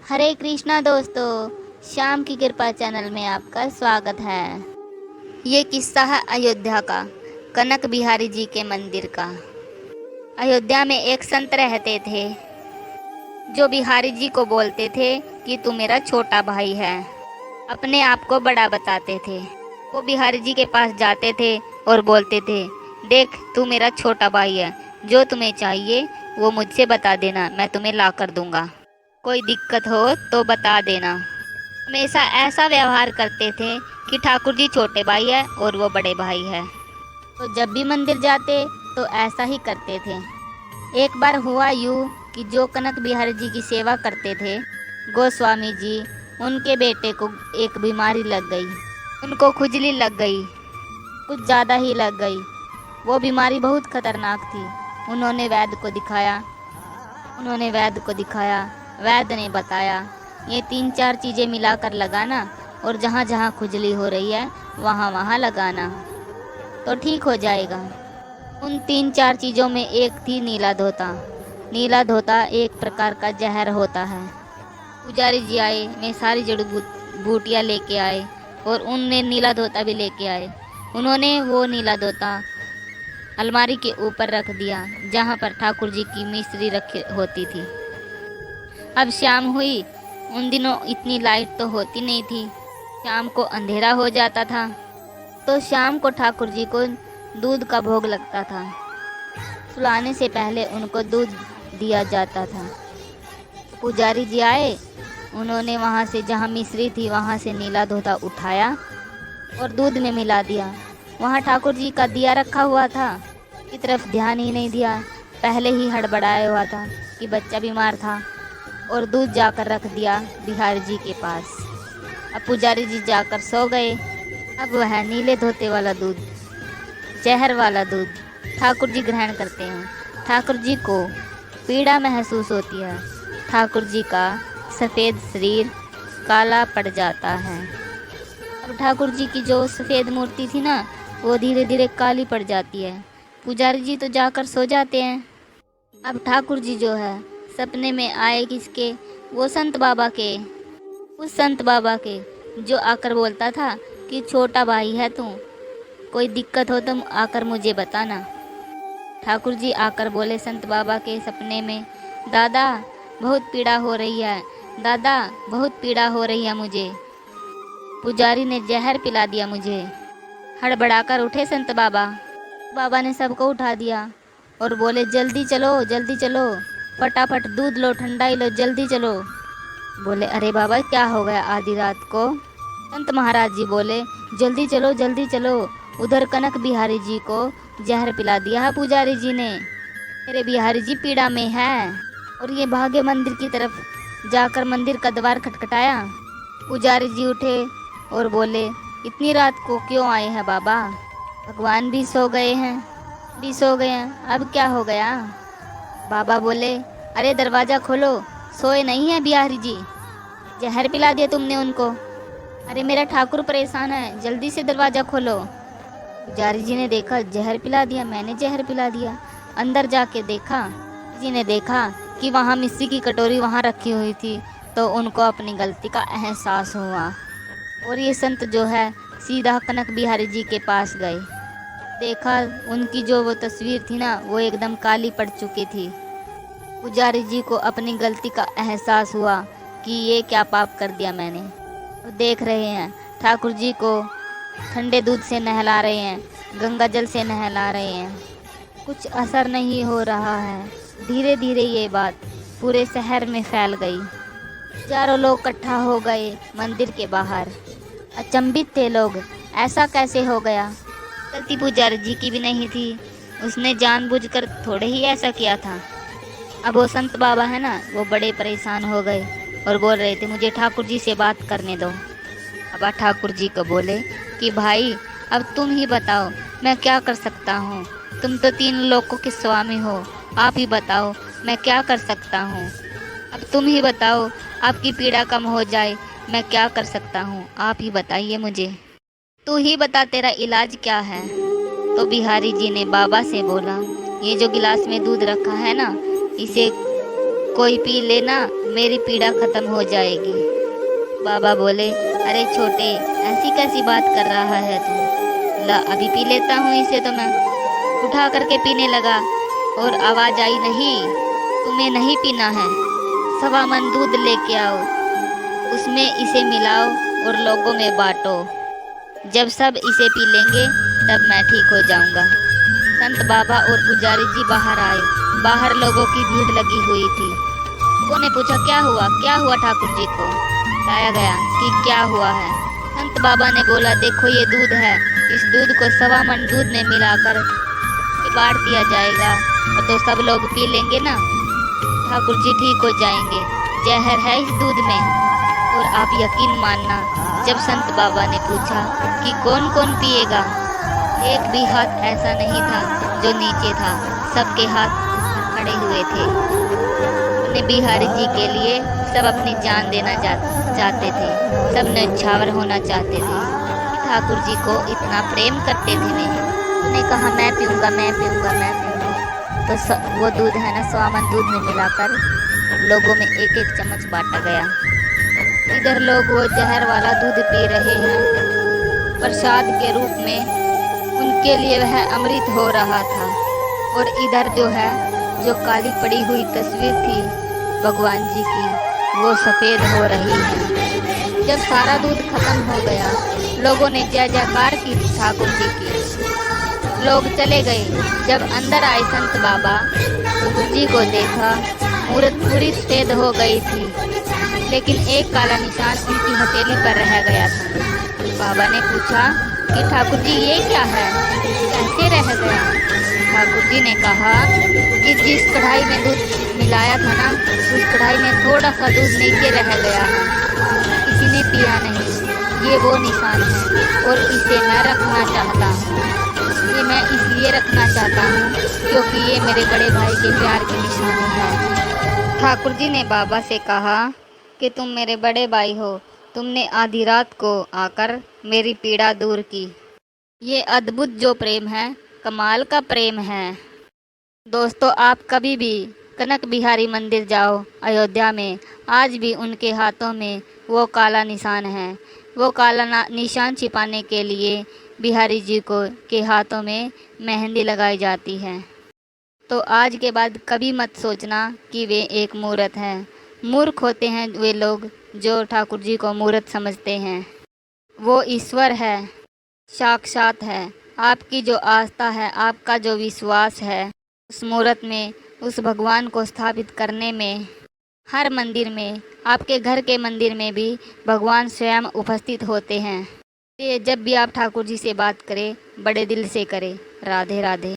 हरे कृष्णा दोस्तों, श्याम की कृपा चैनल में आपका स्वागत है। ये किस्सा है अयोध्या का, कनक बिहारी जी के मंदिर का। अयोध्या में एक संत रहते थे जो बिहारी जी को बोलते थे कि तू मेरा छोटा भाई है। अपने आप को बड़ा बताते थे। वो बिहारी जी के पास जाते थे और बोलते थे, देख तू मेरा छोटा भाई है, जो तुम्हें चाहिए वो मुझसे बता देना, मैं तुम्हें ला कर दूंगा। कोई दिक्कत हो तो बता देना। हमेशा ऐसा व्यवहार करते थे कि ठाकुर जी छोटे भाई है और वो बड़े भाई है। तो जब भी मंदिर जाते तो ऐसा ही करते थे। एक बार हुआ यूँ कि जो कनक बिहारी जी की सेवा करते थे गोस्वामी जी, उनके बेटे को एक बीमारी लग गई। उनको खुजली लग गई, कुछ ज़्यादा ही लग गई। वो बीमारी बहुत खतरनाक थी। उन्होंने वैद्य को दिखाया। वैद्य ने बताया, ये 3-4 चीज़ें मिलाकर लगाना और जहाँ जहाँ खुजली हो रही है वहाँ वहाँ लगाना तो ठीक हो जाएगा। उन 3-4 चीज़ों में एक थी नीला धोता। नीला धोता एक प्रकार का जहर होता है। पुजारी जी आए, मैं सारी जड़ी बूटियाँ लेके आए और उनने नीला धोता भी लेके आए। उन्होंने वो नीला धोता अलमारी के ऊपर रख दिया जहाँ पर ठाकुर जी की मिस्री रखी होती थी। अब शाम हुई। उन दिनों इतनी लाइट तो होती नहीं थी, शाम को अंधेरा हो जाता था। तो शाम को ठाकुर जी को दूध का भोग लगता था। सुलाने से पहले उनको दूध दिया जाता था। पुजारी जी आए, उन्होंने वहाँ से जहाँ मिश्री थी वहाँ से नीला धोता उठाया और दूध में मिला दिया। वहाँ ठाकुर जी का दिया रखा हुआ था, की तरफ ध्यान ही नहीं दिया। पहले ही हड़बड़ाया हुआ था कि बच्चा बीमार था और दूध जाकर रख दिया बिहारी जी के पास। अब पुजारी जी जाकर सो गए। अब वह नीले धोते वाला दूध, जहर वाला दूध ठाकुर जी ग्रहण करते हैं। ठाकुर जी को पीड़ा महसूस होती है। ठाकुर जी का सफ़ेद शरीर काला पड़ जाता है। अब ठाकुर जी की जो सफ़ेद मूर्ति थी ना, वो धीरे धीरे काली पड़ जाती है। पुजारी जी तो जाकर सो जाते हैं। अब ठाकुर जी जो है सपने में आए किसके? वो संत बाबा के। उस संत बाबा के जो आकर बोलता था कि छोटा भाई है तू, कोई दिक्कत हो तो आकर मुझे बताना। ठाकुर जी आकर बोले संत बाबा के सपने में, दादा बहुत पीड़ा हो रही है, दादा बहुत पीड़ा हो रही है मुझे। पुजारी ने जहर पिला दिया मुझे। हड़बड़ाकर उठे संत बाबा। बाबा ने सबको उठा दिया और बोले, जल्दी चलो, फटाफट दूध लो, ठंडा ही लो, जल्दी चलो। बोले, अरे बाबा क्या हो गया आधी रात को? संत महाराज जी बोले, जल्दी चलो, उधर कनक बिहारी जी को जहर पिला दिया है पुजारी जी ने। मेरे बिहारी जी पीड़ा में है। और ये भागे मंदिर की तरफ। जाकर मंदिर का द्वार खटखटाया। पुजारी जी उठे और बोले, इतनी रात को क्यों आए हैं बाबा? भगवान भी सो गए हैं, अब क्या हो गया? बाबा बोले, अरे दरवाज़ा खोलो, सोए नहीं है बिहारी जी, जहर पिला दिया तुमने उनको। अरे मेरा ठाकुर परेशान है, जल्दी से दरवाज़ा खोलो। पुजारी जी ने देखा जहर पिला दिया, मैंने जहर पिला दिया। अंदर जाके देखा, जी ने देखा कि वहाँ मिस्सी की कटोरी वहाँ रखी हुई थी। तो उनको अपनी गलती का एहसास हुआ और ये संत जो है सीधा कनक बिहारी जी के पास गए। देखा उनकी जो वो तस्वीर थी ना, वो एकदम काली पड़ चुकी थी। पुजारी जी को अपनी गलती का एहसास हुआ कि ये क्या पाप कर दिया मैंने। तो देख रहे हैं ठाकुर जी को ठंडे दूध से नहला रहे हैं, गंगा जल से नहला रहे हैं, कुछ असर नहीं हो रहा है। धीरे धीरे ये बात पूरे शहर में फैल गई। हजारों लोग इकट्ठा हो गए मंदिर के बाहर। अचंभित थे लोग, ऐसा कैसे हो गया? गलती पुजारी जी की भी नहीं थी, उसने जानबूझकर थोड़े ही ऐसा किया था। अब वो संत बाबा है ना, वो बड़े परेशान हो गए और बोल रहे थे, मुझे ठाकुर जी से बात करने दो। अब ठाकुर जी को बोले कि भाई अब तुम ही बताओ मैं क्या कर सकता हूँ, तुम तो 3 लोकों के स्वामी हो, आप ही बताओ मैं क्या कर सकता हूँ। अब तुम ही बताओ, आपकी पीड़ा कम हो जाए, मैं क्या कर सकता हूँ, आप ही बताइए मुझे, तू ही बता तेरा इलाज क्या है। तो बिहारी जी ने बाबा से बोला, ये जो गिलास में दूध रखा है ना, इसे कोई पी लेना, मेरी पीड़ा खत्म हो जाएगी। बाबा बोले, अरे छोटे, ऐसी कैसी बात कर रहा है तू? ला अभी पी लेता हूँ इसे। तो मैं उठा करके पीने लगा और आवाज़ आई, नहीं, तुम्हें नहीं पीना है, 1.25 मन दूध लेके आओ, उसमें इसे मिलाओ और लोगों में बांटो। जब सब इसे पी लेंगे तब मैं ठीक हो जाऊंगा। संत बाबा और पुजारी जी बाहर आए। बाहर लोगों की भीड़ लगी हुई थी। लोगों ने पूछा, क्या हुआ ठाकुर जी को? बताया गया कि क्या हुआ है। संत बाबा ने बोला, देखो ये दूध है, इस दूध को 1.25 मन दूध में मिलाकर बांट दिया जाएगा और तो सब लोग पी लेंगे ना, ठाकुर जी ठीक हो जाएंगे। जहर है इस दूध में। और आप यकीन मानना, जब संत बाबा ने पूछा कि कौन कौन पिएगा, एक भी हाथ ऐसा नहीं था जो नीचे था, सबके हाथ खड़े हुए थे। अपने बिहारी जी के लिए सब अपनी जान देना चाहते थे, सब न्यौछावर होना चाहते थे। ठाकुर जी को इतना प्रेम करते थे वे। उन्होंने कहा, मैं पीऊँगा, मैं पीऊँगा, मैं पीऊँगा। तो वो दूध है ना, 1.25 मन दूध में मिलाकर लोगों में एक एक चम्मच बांटा गया। इधर लोग वो जहर वाला दूध पी रहे हैं, प्रसाद के रूप में उनके लिए वह अमृत हो रहा था। और इधर जो काली पड़ी हुई तस्वीर थी भगवान जी की, वो सफ़ेद हो रही है। जब सारा दूध खत्म हो गया, लोगों ने जय जयकार की ठाकुर जी की। लोग चले गए। जब अंदर आए संत बाबा, जी को देखा, मूर्त पूरी सफ़ेद हो गई थी, लेकिन एक काला निशान उनकी हथेली पर रह गया था। बाबा ने पूछा कि ठाकुर जी ये क्या है, कैसे रह गया? ठाकुर जी ने कहा कि जिस कढ़ाई में दूध मिलाया था ना, उस कढ़ाई में थोड़ा सा दूध नीचे रह गया है, किसी ने पिया नहीं। ये वो निशान है और इसे मैं रखना चाहता हूँ। ये मैं इसलिए रखना चाहता हूँ क्योंकि ये मेरे बड़े भाई के प्यार की निशानी है। ठाकुर जी ने बाबा से कहा कि तुम मेरे बड़े भाई हो, तुमने आधी रात को आकर मेरी पीड़ा दूर की। ये अद्भुत जो प्रेम है, कमाल का प्रेम है। दोस्तों, आप कभी भी कनक बिहारी मंदिर जाओ अयोध्या में, आज भी उनके हाथों में वो काला निशान है। वो काला निशान छिपाने के लिए बिहारी जी के हाथों में मेहंदी लगाई जाती है। तो आज के बाद कभी मत सोचना कि वे एक मूर्त हैं। मूर्ख होते हैं वे लोग जो ठाकुर जी को मूर्त समझते हैं। वो ईश्वर है, साक्षात है। आपकी जो आस्था है, आपका जो विश्वास है, उस मूर्त में, उस भगवान को स्थापित करने में, हर मंदिर में, आपके घर के मंदिर में भी भगवान स्वयं उपस्थित होते हैं। ये जब भी आप ठाकुर जी से बात करें, बड़े दिल से करें। राधे राधे।